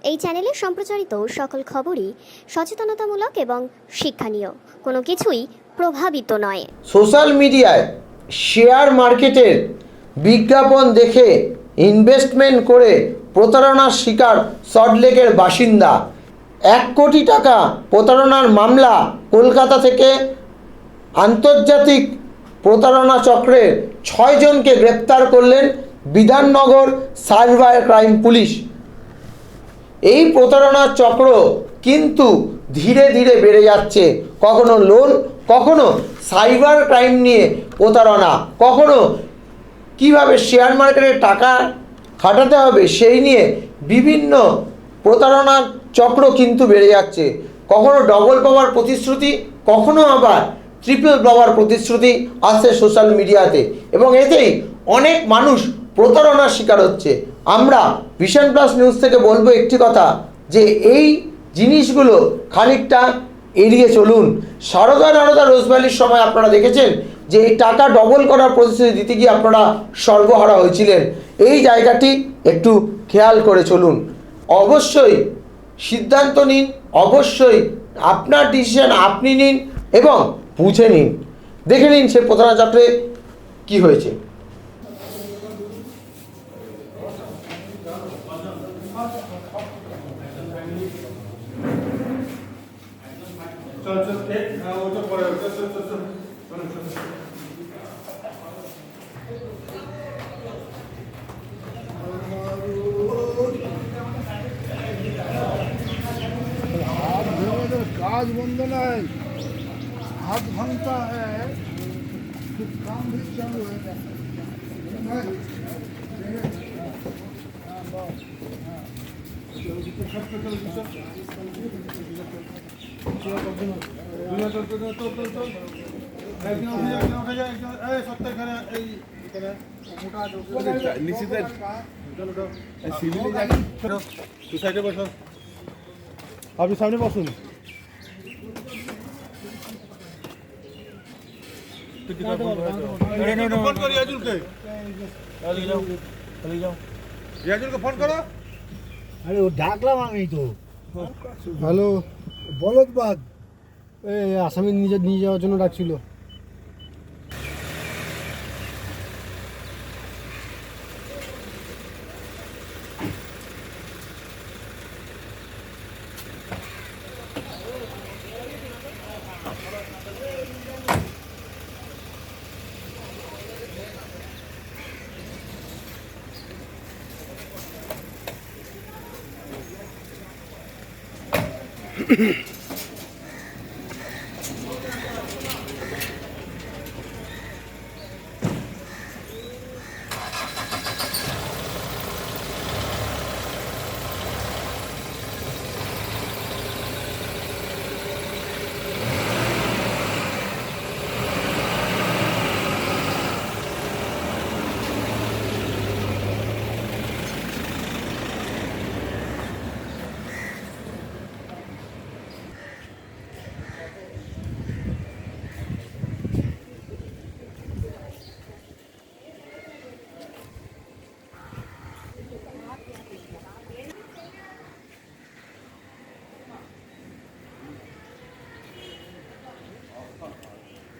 এই চ্যানেলে সম্প্রচারিত সকল খবরই সচেতনতামূলক এবং শিক্ষণীয়, কোনো কিছুই প্রভাবিত নয়। সোশ্যাল মিডিয়ায় শেয়ার মার্কেটের বিজ্ঞাপন দেখে ইনভেস্টমেন্ট করে প্রতারণার শিকার সল্টলেকের বাসিন্দা। 1 কোটি টাকা প্রতারণার মামলা। কলকাতা থেকে আন্তর্জাতিক প্রতারণা চক্রের 6 জনকে গ্রেপ্তার করলেন বিধাননগর সাইবার ক্রাইম পুলিশ। এই প্রতারণার চক্র কিন্তু ধীরে ধীরে বেড়ে যাচ্ছে। কখনো লোন, কখনো সাইবার ক্রাইম নিয়ে প্রতারণা, কখনো কিভাবে শেয়ার মার্কেটে টাকা খাটাতে হবে সেই নিয়ে বিভিন্ন প্রতারণার চক্র কিন্তু বেড়ে যাচ্ছে। কখনো ডবল পাওয়ার প্রতিশ্রুতি, কখনো আবার ট্রিপল পাওয়ার প্রতিশ্রুতি আসছে সোশ্যাল মিডিয়াতে, এবং এতেই অনেক মানুষ প্রতারণার শিকার হচ্ছে। আমরা ভিশন প্লাস নিউজ থেকে বলবো একটি কথা, যে এই জিনিসগুলো খানিকটা এড়িয়ে চলুন। সারদা রোজভ্যালির সময় আপনারা দেখেছেন যে এই টাকা ডবল করার প্রতিশ্রুতি দিতে গিয়ে আপনারা সর্বহারা হয়েছিলেন। এই জায়গাটি একটু খেয়াল করে চলুন। অবশ্যই সিদ্ধান্ত নিন, অবশ্যই আপনার ডিসিশন আপনি নিন এবং বুঝে নিন। দেখে নিন সে প্রতারণা চক্রে কী হয়েছে। काज बंद नहीं, 7 घंटा है, कुछ काम भी चालू है। আপনি সামনে বসুন। ফোন করি রিয়াজুলকে, রিয়াজুলকে ফোন করো। আরে ও ডাকলাম আমি তো। হ্যালো, বলদবাদ এই আসামি নিয়ে যাওয়ার জন্য ডাকছিল।